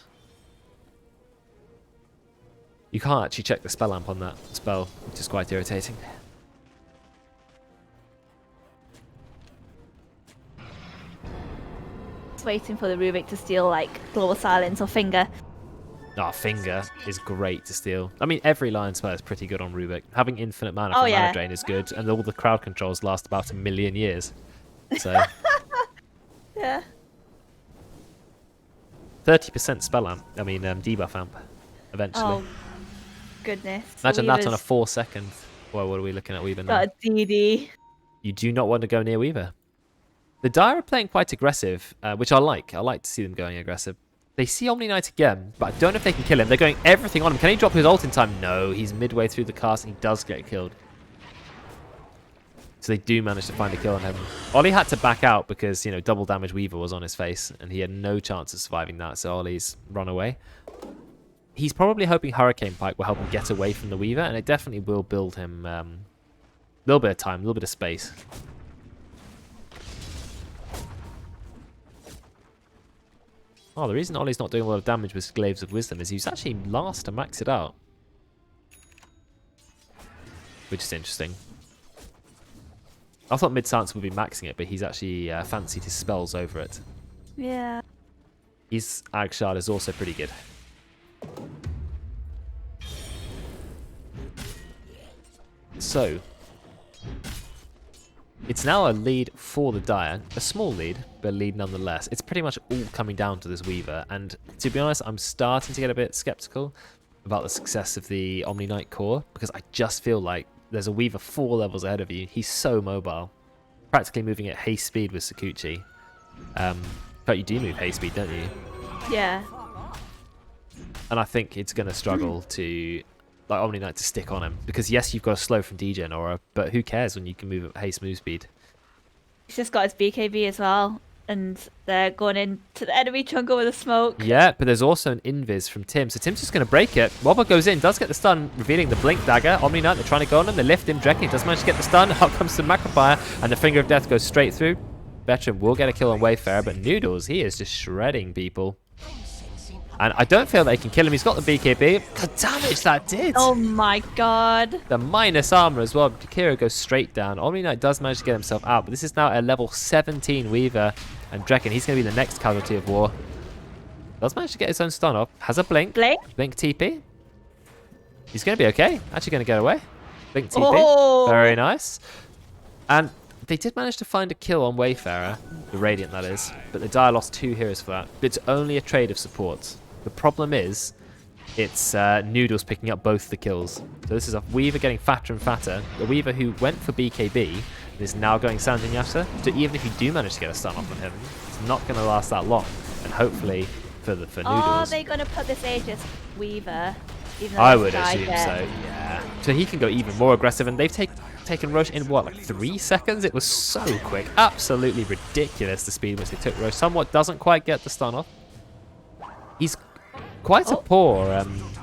You can't actually check the spell amp on that spell, which is quite irritating. Just waiting for the Rubik to steal like Global Silence or Finger. Ah, Finger is great to steal. I mean, every Lion spell is pretty good on Rubik. Having infinite mana from Mana Drain is good, and all the crowd controls last about 1,000,000 years. So yeah. 30% spell amp. I mean, debuff amp. Eventually. Oh goodness. Imagine that on a 4-second. Well, what are we looking at Weaver now? Got a DD. You do not want to go near Weaver. The Dire are playing quite aggressive, which I like. I like to see them going aggressive. They see Omni Knight again, but I don't know if they can kill him. They're going everything on him. Can he drop his ult in time? No, he's midway through the cast and he does get killed. So they do manage to find a kill on him. Ollie had to back out because, you know, double damage Weaver was on his face and he had no chance of surviving that, so Ollie's run away. He's probably hoping Hurricane Pike will help him get away from the Weaver, and it definitely will build him a little bit of time, a little bit of space. Oh, the reason Ollie's not doing a lot of damage with Glaives of Wisdom is he's actually last to max it out. Which is interesting. I thought Mid-Silence would be maxing it, but he's actually fancied his spells over it. Yeah. His Ag Shard is also pretty good. So, it's now a lead for the Dire. A small lead, but a lead nonetheless. It's pretty much all coming down to this Weaver. And to be honest, I'm starting to get a bit skeptical about the success of the Omni Knight core, because I just feel like there's a Weaver 4 levels ahead of you. He's so mobile. Practically moving at haste speed with Sakuchi. But you do move haste speed, don't you? Yeah. And I think it's going to struggle to, like, Omni Knight to stick on him. Because yes, you've got a slow from DJ Aura, but who cares when you can move at haste move speed? He's just got his BKB as well. And they're going into the enemy jungle with a smoke. Yeah, but there's also an invis from Tim. So Tim's just going to break it. Wobber goes in, does get the stun, revealing the Blink Dagger. Omni Knight, they're trying to go on him. They lift him. Drekken does manage to get the stun. Out comes the Macropire, and the Finger of Death goes straight through. Veteran will get a kill on Wayfarer, but Noodles, he is just shredding people. And I don't feel they can kill him. He's got the BKB. God damage that did. Oh my god. The minus armor as well. Kira goes straight down. Omni Knight does manage to get himself out, but this is now a level 17 Weaver. And Drekken, he's going to be the next casualty of war. Does manage to get his own stun off. Has a blink. Blink TP. He's going to be okay. Actually going to get away. Blink TP. Oh. Very nice. And they did manage to find a kill on Wayfarer. The Radiant, that is. But the Dire lost 2 heroes for that. But it's only a trade of support. The problem is, it's Noodles picking up both the kills. So this is a Weaver getting fatter and fatter. The Weaver who went for BKB is now going Sanjin Yasha. So even if you do manage to get a stun off on him, it's not going to last that long. And hopefully for Noodles... Are they going to put this Aegis Weaver? Even though I it's would died assume yet? so, yeah. So he can go even more aggressive, and they've taken Roche in, what, like 3 seconds? It was so quick. Absolutely ridiculous, the speed which they took Roche. Somewhat doesn't quite get the stun off. He's quite a poor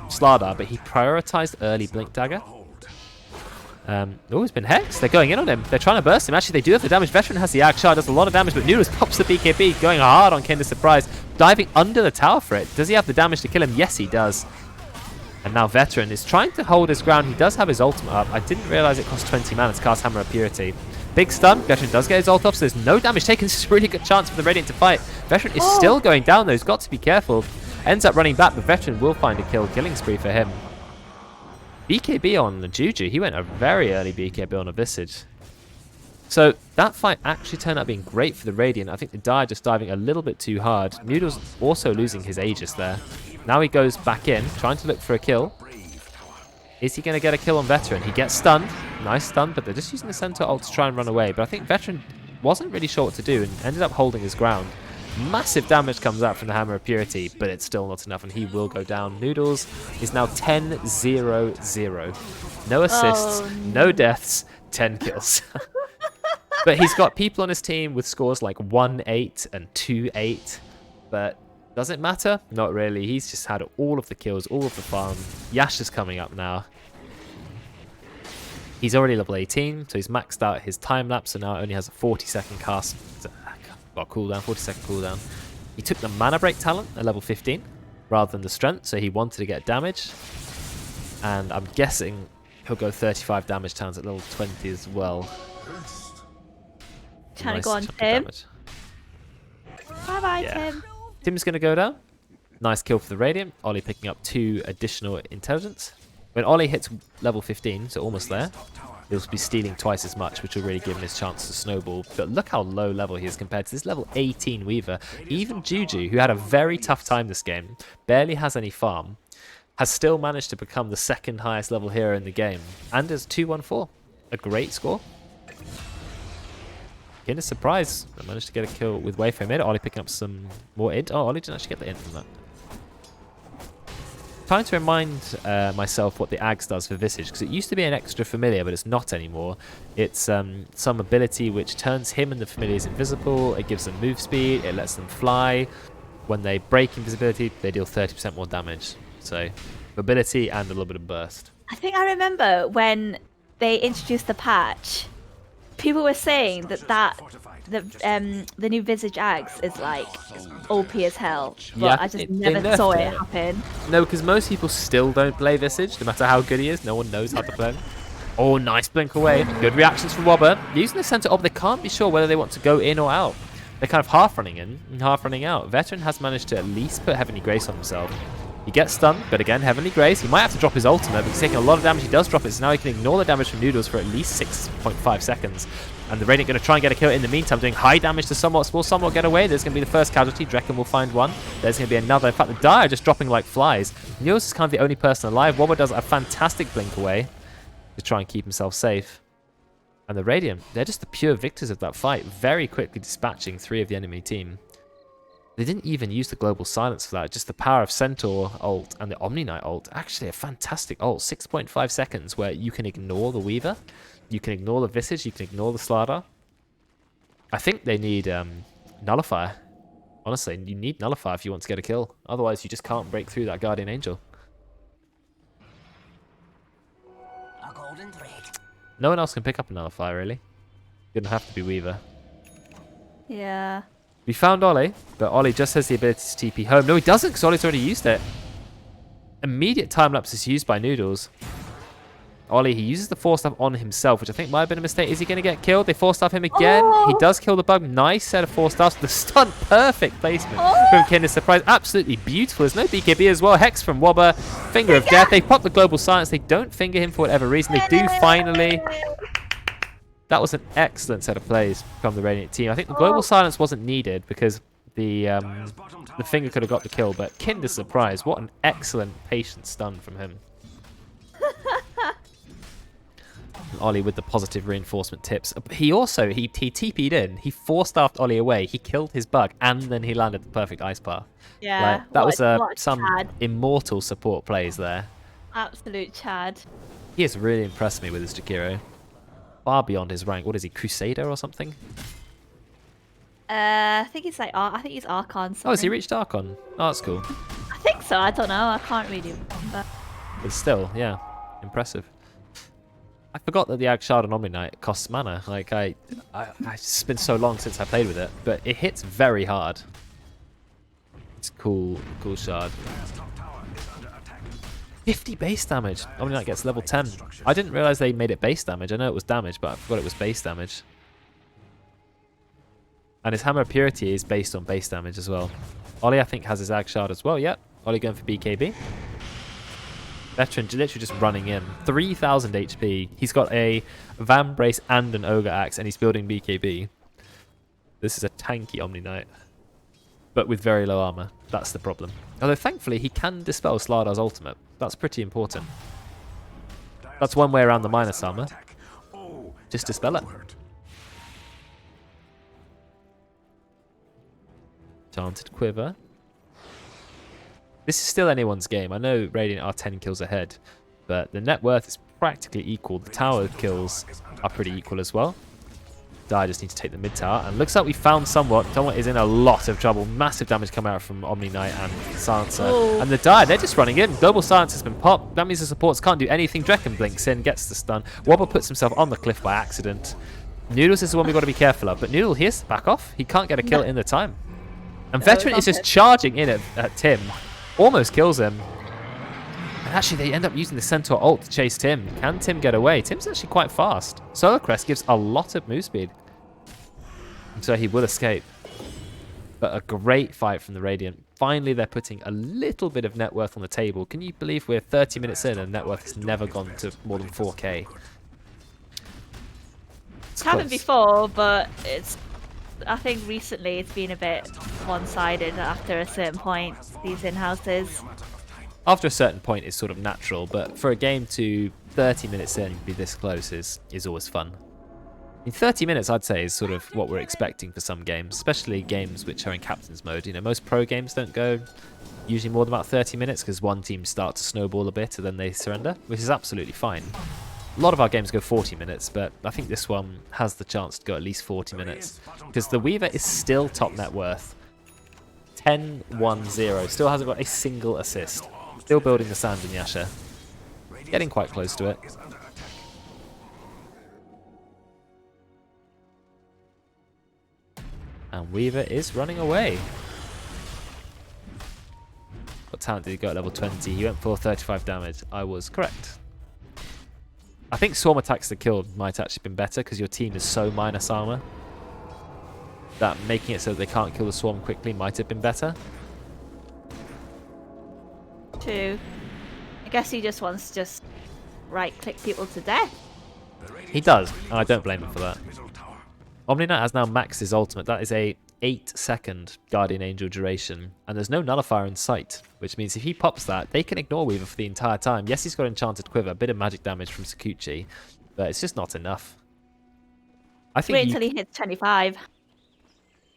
Slardar, but he prioritized early Blink Dagger. Oh, he's been hexed. They're going in on him. They're trying to burst him. Actually, they do have the damage. Veteran has the Ag Shard, does a lot of damage, but Noodles pops the BKB, going hard on Kinder Surprise, diving under the tower for it. Does he have the damage to kill him? Yes, he does. And now Veteran is trying to hold his ground. He does have his ultimate up. I didn't realize it cost 20 mana to cast Hammer of Purity. Big stun. Veteran does get his ult off, so there's no damage taken. It's a really good chance for the Radiant to fight. Veteran is still going down, though. He's got to be careful. Ends up running back, but Veteran will find a killing spree for him. BKB on the Juju. He went a very early BKB on a Visage. So that fight actually turned out being great for the Radiant. I think the Dire just diving a little bit too hard. Noodles also losing his Aegis there. Now he goes back in, trying to look for a kill. Is he going to get a kill on Veteran? He gets stunned. Nice stun, but they're just using the center ult to try and run away. But I think Veteran wasn't really sure what to do and ended up holding his ground. Massive damage comes out from the Hammer of Purity, but it's still not enough, and he will go down. Noodles is now 10-0-0. No assists, no deaths, 10 kills. But he's got people on his team with scores like 1-8 and 2-8. But does it matter? Not really. He's just had all of the kills, all of the farm. Yasha's coming up now. He's already level 18, so he's maxed out his time lapse, so now it only has a 40-second cast. Got cooldown, 40-second cooldown. He took the mana break talent at level 15 rather than the strength, so he wanted to get damage. And I'm guessing he'll go 35 damage talents at level 20 as well. Trying Nice to go on chunk of Tim. damage. Bye-bye, Yeah. Tim. Tim's going to go down. Nice kill for the Radiant. Ollie picking up 2 additional intelligence. When Ollie hits level 15, so almost there, he'll be stealing twice as much, which will really give him his chance to snowball. But look how low level he is compared to this level 18 Weaver. Even Juju, who had a very tough time this game, barely has any farm, has still managed to become the second highest level hero in the game. And is 2-1-4. A great score. Kind of surprised I managed to get a kill with Wayfair mid. Ollie picking up some more int. Oh, Ollie didn't actually get the int from that. Trying to remind myself what the Ags does for Visage, because it used to be an extra familiar, but it's not anymore. It's some ability which turns him and the familiars invisible. It gives them move speed. It lets them fly. When they break invisibility, they deal 30% more damage. So, mobility and a little bit of burst. I think I remember when they introduced the patch, people were saying that the new Visage Ags is like OP as hell. But Yeah, I just they never nerfed saw it it. happen. No, because most people still don't play Visage, no matter how good he is. No one knows how to play him. Oh, nice blink away. Good reactions from Wobber. Using the center op, they can't be sure whether they want to go in or out. They're kind of half running in and half running out. Veteran has managed to at least put Heavenly Grace on himself. He gets stunned, but again, Heavenly Grace. He might have to drop his ultimate, but he's taking a lot of damage. He does drop it, so now he can ignore the damage from Noodles for at least 6.5 seconds. And the Radiant going to try and get a kill in the meantime, doing high damage to Somewhat. Will Somewhat get away? There's going to be the first casualty. Drekken will find one. There's going to be another. In fact, the Dire just dropping like flies. Noodles is kind of the only person alive. Wobber does a fantastic blink away to try and keep himself safe. And the Radiant, they're just the pure victors of that fight, very quickly dispatching 3 of the enemy team. They didn't even use the global silence for that, just the power of Centaur ult and the Omni Knight ult. Actually, a fantastic ult, 6.5 seconds, where you can ignore the Weaver, you can ignore the Visage, you can ignore the Slardar. I think they need Nullifier. Honestly, you need Nullifier if you want to get a kill. Otherwise, you just can't break through that Guardian Angel. A golden thread. No one else can pick up a Nullifier, really. Gonna have to be Weaver. Yeah. We found Ollie, but Ollie just has the ability to TP home. No, he doesn't, because Ollie's already used it. Immediate time lapse is used by Noodles. Ollie, he uses the Force Staff on himself, which I think might have been a mistake. Is he going to get killed? They Force Staff him again. He does kill the bug. Nice set of Force Staffs. The stun, perfect placement from Kinder Surprise. Absolutely beautiful. There's no BKB as well. Hex from Wobber. Finger of Death. They pop the global silence. They don't finger him for whatever reason. They do finally. That was an excellent set of plays from the Radiant team. I think the global silence wasn't needed because the finger could have got the kill, but Kinder Surprise, what an excellent patient stun from him. Ollie with the positive reinforcement tips. He also, he TP'd in, he forced-staffed Ollie away, he killed his bug, and then he landed the perfect ice bar. Yeah. Like, that was some Chad. immortal support plays there. Absolute Chad. He has really impressed me with his Jakiro. Far beyond his rank. What is he, Crusader or something? I think it's like I think he's Archon. Oh, has he something. reached Archon? Oh, that's cool. I think so. I don't know. I can't really remember. But still, yeah, impressive. I forgot that the Ag Shard on Omni Knight costs mana. Like, it's been so long since I played with it, but it hits very hard. It's cool shard. 50 base damage. Omni Knight gets level 10. I didn't realize they made it base damage. I know it was damage, but I forgot it was base damage. And his Hammer of Purity is based on base damage as well. Ollie, I think, has his Ag Shard as well. Yep. Ollie going for BKB. Veteran literally just running in. 3,000 HP. He's got a Van Brace and an Ogre Axe, and he's building BKB. This is a tanky Omni Knight, but with very low armor. That's the problem. Although, thankfully, he can dispel Slardar's ultimate. That's pretty important. That's one way around the minus armor. Just dispel it. Enchanted Quiver. This is still anyone's game. I know Radiant are 10 kills ahead, but the net worth is practically equal. The tower kills are pretty equal as well. Dire just need to take the mid tower, and looks like we found someone. Someone is in a lot of trouble. Massive damage coming out from Omni Knight and Silencer. Oh. And the Dire, they're just running in. Global Silence has been popped. That means the supports can't do anything. Drekken blinks in, gets the stun. Wobble puts himself on the cliff by accident. Noodles is the one we've got to be careful of, but Noodle here's back off. He can't get a kill in the time. And Veteran is just charging in at Tim. Almost kills him. And actually, they end up using the Centaur ult to chase Tim. Can Tim get away? Tim's actually quite fast. Solar Crest gives a lot of move speed. And so he will escape. But a great fight from the Radiant. Finally, they're putting a little bit of net worth on the table. Can you believe we're 30 minutes in and net worth has never gone to more than 4k? It's happened before, but I think recently it's been a bit one-sided after a certain point, these in-houses. After a certain point, it's sort of natural, but for a game to 30 minutes in be this close is always fun. In 30 minutes, I'd say, is sort of what we're expecting for some games, especially games which are in captain's mode. You know, most pro games don't go usually more than about 30 minutes because one team starts to snowball a bit and then they surrender, which is absolutely fine. A lot of our games go 40 minutes, but I think this one has the chance to go at least 40 minutes. Because the Weaver is still top net worth. 10-1-0. Still hasn't got a single assist. Still building the sand in Yasha. Getting quite close to it. And Weaver is running away. What talent did he go at level 20? He went for 35 damage. I was correct. I think Swarm attacks the kill might actually have been better because your team is so minus armor that making it so that they can't kill the Swarm quickly might have been better. True. I guess he just wants to just right-click people to death. He does, and I don't blame him for that. Omni Knight has now maxed his ultimate. That is a 8-second Guardian Angel duration, and there's no nullifier in sight, which means if he pops that, they can ignore Weaver for the entire time. Yes, he's got Enchanted Quiver, a bit of magic damage from Sakuchi, but it's just not enough. I think Wait until he hits 25.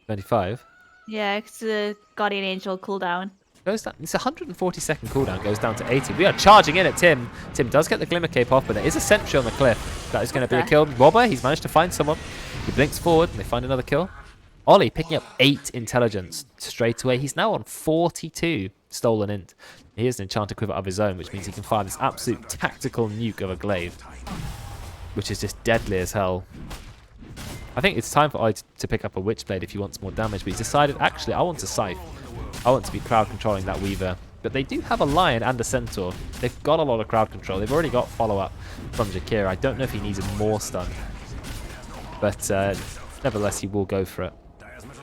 25 Yeah, because the Guardian Angel cooldown. goes down. It's a 140-second cooldown, goes down to 80. We are charging in at Tim. Tim does get the Glimmer Cape off, but there is a sentry on the cliff. That is going to be a kill. Robber, he's managed to find someone. He blinks forward, and they find another kill. Ollie picking up 8 intelligence straight away. He's now on 42 stolen int. He has an Enchanted Quiver of his own, which means he can fire this absolute tactical nuke of a glaive, which is just deadly as hell. I think it's time for Ollie to pick up a Witchblade if he wants more damage, but he's decided, actually, I want a Scythe. I want to be crowd controlling that Weaver. But they do have a Lion and a Centaur. They've got a lot of crowd control. They've already got follow-up from Jakiro. I don't know if he needs more stun, but nevertheless, he will go for it.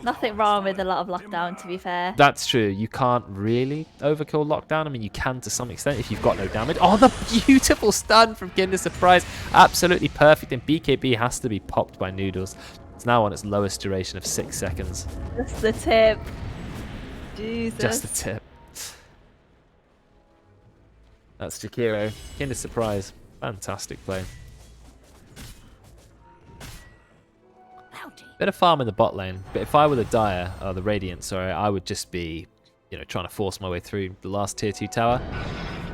Nothing wrong with a lot of lockdown, to be fair. That's true. You can't really overkill lockdown. I mean, you can to some extent if you've got no damage. Oh, the beautiful stun from Kinder Surprise. Absolutely perfect. And BKB has to be popped by Noodles. It's now on its lowest duration of 6 seconds. That's the tip. Jesus. Just a tip. That's Jakiro. Kinder surprise. Fantastic play. Howdy. Bit of farm in the bot lane, but if I were the Dire, or the Radiant, sorry, I would just be, you know, trying to force my way through the last tier 2 tower.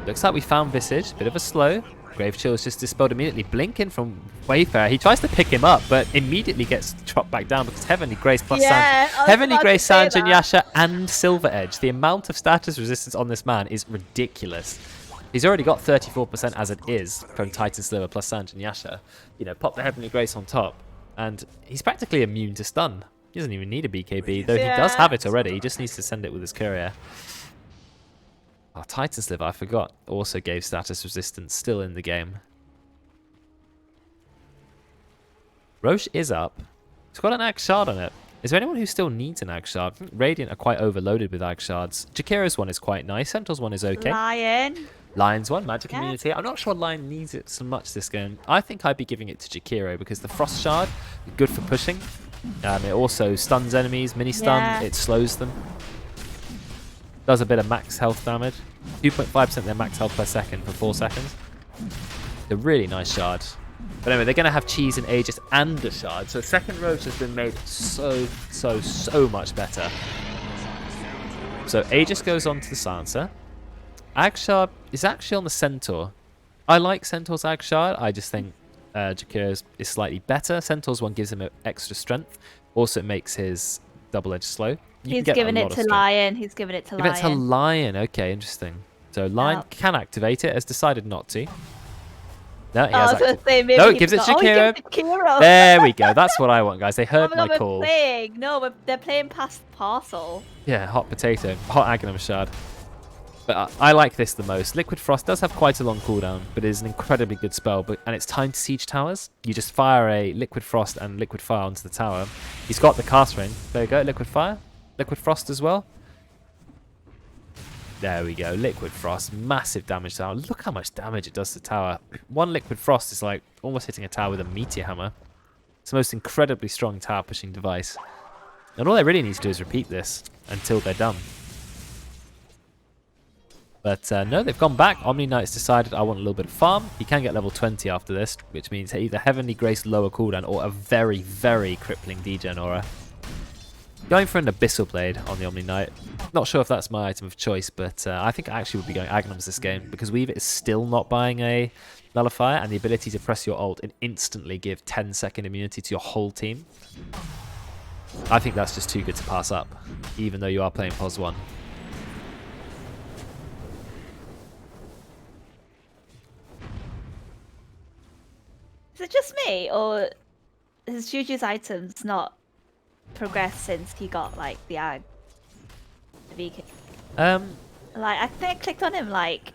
Looks like we found Visage, bit of a slow. Grave Chill is just dispelled immediately. Blinking from Wayfarer. He tries to pick him up, but immediately gets dropped back down because Heavenly Grace plus Heavenly Grace, Sanjin, Yasha, and Silver Edge. The amount of status resistance on this man is ridiculous. He's already got 34% as it is from Titan Sliver plus Sanjin, Yasha. You know, pop the Heavenly Grace on top. And he's practically immune to stun. He doesn't even need a BKB, though he does have it already. He just needs to send it with his courier. Oh, Titan Sliver, I forgot, also gave status resistance, still in the game. Roche is up. It's got an Ag Shard on it. Is there anyone who still needs an Ag Shard? Radiant are quite overloaded with Ag Shards. Jakiro's one is quite nice. Centaur's one is okay. Lion. Lion's one, Magic Immunity. I'm not sure Lion needs it so much this game. I think I'd be giving it to Jakiro because the Frost Shard is good for pushing. It also stuns enemies, mini stun. It slows them. Does a bit of max health damage. 2.5% their max health per second for 4 seconds. A really nice shard. But anyway, they're going to have Cheese and Aegis and the shard. So second Roach has been made so much better. So Aegis goes on to the Silencer. Ag Shard is actually on the Centaur. I like Centaur's Ag Shard. I just think Jakiro's is slightly better. Centaur's one gives him extra strength. Also, it makes his double edge slow. He's giving it to Lion. He's giving it to Lion. Give it to Lion. Okay, interesting. So Lion can activate it. Has decided not to. No, he has activated. No, it gives it to Jakiro. There we go. That's what I want, guys. They heard my call. They're playing past parcel. Yeah, hot potato. Hot Aghanim Shard. But I like this the most. Liquid Frost does have quite a long cooldown, but it is an incredibly good spell. And it's timed to siege towers. You just fire a Liquid Frost and Liquid Fire onto the tower. He's got the cast ring. There you go. Liquid Fire. Liquid Frost as well. There we go. Liquid Frost. Massive damage tower. Look how much damage it does to the tower. One Liquid Frost is like almost hitting a tower with a meteor hammer. It's the most incredibly strong tower pushing device. And all they really need to do is repeat this until they're done. But no, they've gone back. Omni Knight's decided I want a little bit of farm. He can get level 20 after this, which means either Heavenly Grace lower cooldown or a very crippling degen aura. Going for an Abyssal Blade on the Omni Knight. Not sure if that's my item of choice, but I think I actually would be going Aghanims this game because Weaver is still not buying a Nullifier and the ability to press your ult and instantly give 10-second immunity to your whole team. I think that's just too good to pass up, even though you are playing POS 1. Is it just me, or has Juju's items not progressed since he got like the Ag, the VK? Like I think I clicked on him like.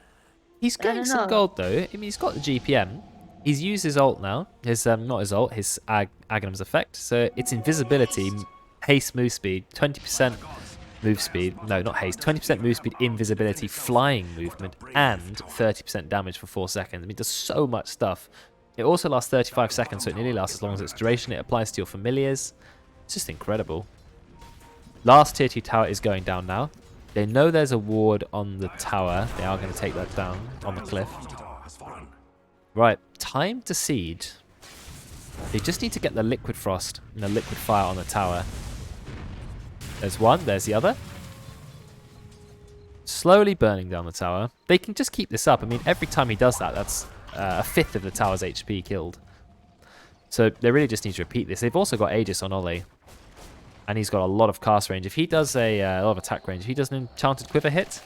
He's getting some gold though. I mean, he's got the GPM. He's used his ult now. His not his ult, his Aghanim's effect. So it's invisibility, haste, move speed, 20% move speed. No, not haste. 20% move speed, invisibility, flying movement, and 30% damage for 4 seconds. I mean, it does so much stuff. It also lasts 35 seconds, so it nearly lasts as long as its duration. It applies to your familiars. It's just incredible. Last tier 2 tower is going down now. They know there's a ward on the tower. They are going to take that down on the cliff. Right, time to siege. They just need to get the Liquid Frost and the Liquid Fire on the tower. There's one, there's the other. Slowly burning down the tower. They can just keep this up. I mean, every time he does that, that's a fifth of the tower's HP killed. So they really just need to repeat this. They've also got Aegis on Ollie. And he's got a lot of cast range. If he does a lot of attack range, if he does an Enchanted Quiver hit,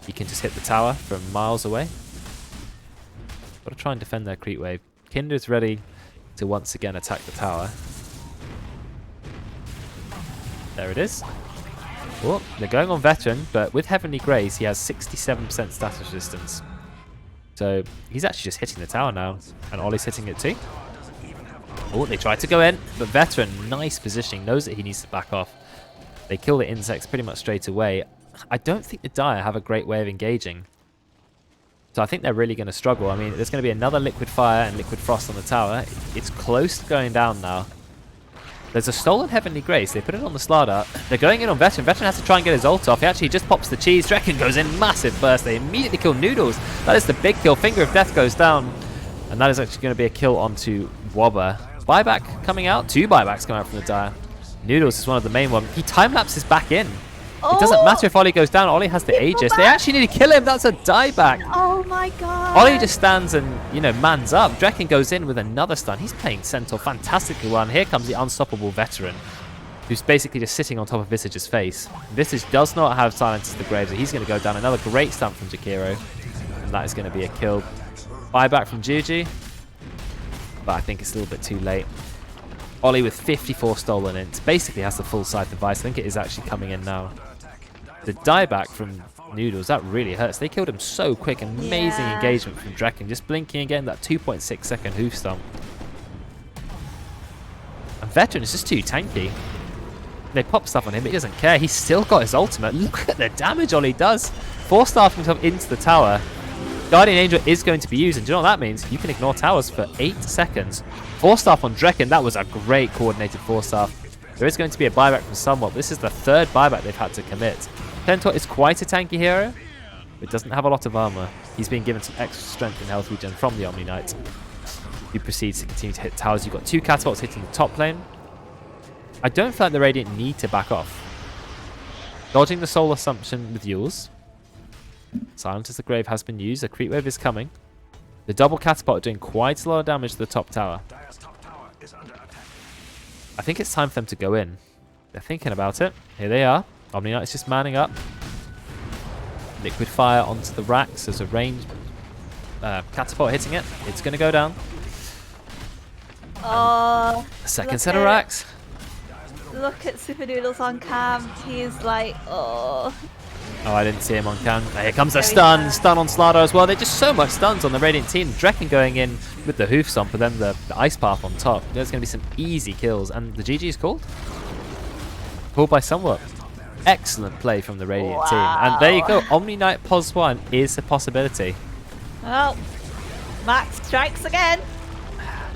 he can just hit the tower from miles away. Got to try and defend their creep wave. Kinder's ready to once again attack the tower. There it is. Oh, they're going on Veteran, but with Heavenly Grace, he has 67% status resistance. So he's actually just hitting the tower now, and Ollie's hitting it too. Oh, they tried to go in, but Veteran, nice positioning, knows that he needs to back off. They kill the insects pretty much straight away. I don't think the Dire have a great way of engaging. So I think they're really going to struggle. I mean, there's going to be another Liquid Fire and Liquid Frost on the tower. It's close to going down now. There's a stolen Heavenly Grace. They put it on the Slardar. They're going in on Veteran. Veteran has to try and get his ult off. He actually just pops the cheese. Drekken goes in massive burst. They immediately kill Noodles. That is the big kill. Finger of Death goes down. And that is actually going to be a kill onto Wobber. Buyback coming out. 2 buybacks coming out from the Dire. Noodles is one of the main ones. He time-lapses back in. It doesn't matter if Ollie goes down. Ollie has the Aegis. They actually need to kill him. That's a dieback. Oh my god. Ollie just stands and, mans up. Drekken goes in with another stun. He's playing Centaur fantastically well. And here comes the unstoppable Veteran, who's basically just sitting on top of Visage's face. Visage does not have Silence as the Graves, so he's going to go down. Another great stun from Jakiro. And that is going to be a kill. Buyback from Juji. But I think it's a little bit too late. Ollie with 54 stolen ints. Basically has the full side device. I think it is actually coming in now. The dieback from Noodles, that really hurts. They killed him so quick. Amazing engagement from Drekken. Just blinking again, that 2.6 second hoof stomp. And Veteran is just too tanky. They pop stuff on him, but he doesn't care. He's still got his ultimate. Look at the damage Ollie does. 4-star himself into the tower. Guardian Angel is going to be used, and do you know what that means? You can ignore towers for 8 seconds. 4-star on Drekken, that was a great coordinated 4-star. There is going to be a buyback from somewhat. This is the 3rd buyback they've had to commit. Centaur is quite a tanky hero, but doesn't have a lot of armor. He's been given some extra strength and health regen from the Omni Knight. He proceeds to continue to hit towers. You've got 2 catapults hitting the top lane. I don't feel like the Radiant need to back off. Dodging the Soul Assumption with Yules. Silence as the Grave has been used. A creep wave is coming. The double catapult doing quite a lot of damage to the top tower. I think it's time for them to go in. They're thinking about it. Here they are. Omni Knight is just manning up. Liquid fire onto the racks. There's a ranged catapult hitting it. It's going to go down. Oh. Second set of racks. Look at Super Noodles on cam. He's like, oh. Oh, I didn't see him on cam. Here comes a stun. Stun on Slardar as well. There's just so much stuns on the Radiant team. Drekken going in with the hoof stomp, and then the Ice Path on top. There's going to be some easy kills. And the GG is called. Called by somewhat. Excellent play from the Radiant team. And there you go. Omni Knight POS 1 is a possibility. Well, Max strikes again.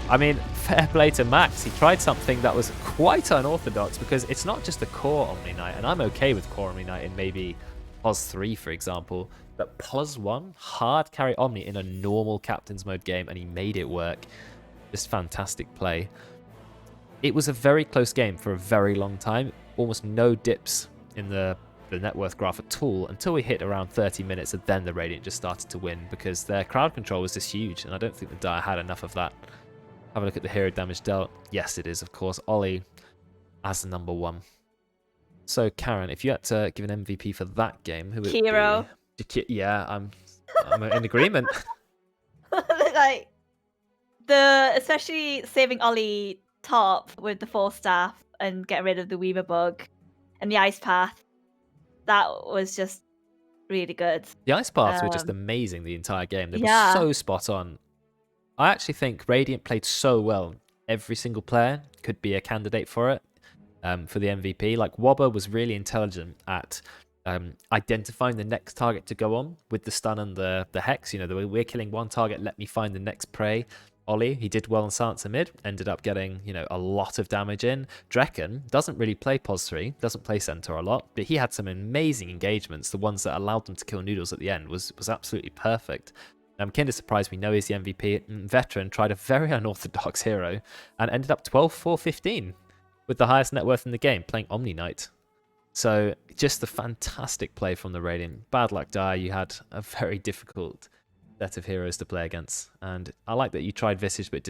I mean, fair play to Max. He tried something that was quite unorthodox, because it's not just the core Omni Knight. And I'm okay with core Omni Knight in maybe POS 3, for example. But POS 1, hard carry Omni in a normal Captain's Mode game, and he made it work. Just fantastic play. It was a very close game for a very long time. Almost no dips in the net worth graph at all until we hit around 30 minutes, and then the Radiant just started to win because their crowd control was just huge, and I don't think the Dire had enough of that. Have a look at the hero damage dealt. Yes, it is, of course. Ollie as the number 1. So, Karen, if you had to give an MVP for that game, who would it Hero. be? Yeah, I'm in agreement. Like, especially saving Ollie top with the 4 staff and getting rid of the Weaver bug and the Ice Path. That was just really good. The Ice Paths were just amazing the entire game. They Yeah. were so spot on. I actually think Radiant played so well. Every single player could be a candidate for it, for the MVP. Like, Wobber was really intelligent at identifying the next target to go on with the stun and the hex. We're killing one target, let me find the next prey. Ollie, he did well on Silencer mid, ended up getting, a lot of damage in. Drekken doesn't really play POS 3, doesn't play Centaur a lot, but he had some amazing engagements. The ones that allowed them to kill Noodles at the end was absolutely perfect. I'm kind of surprised we know he's the MVP. Veteran tried a very unorthodox hero and ended up 12-4-15 with the highest net worth in the game, playing Omni Knight. So just a fantastic play from the Radiant. Bad luck, Dire. You had a very difficult set of heroes to play against. And I like that you tried Visage, but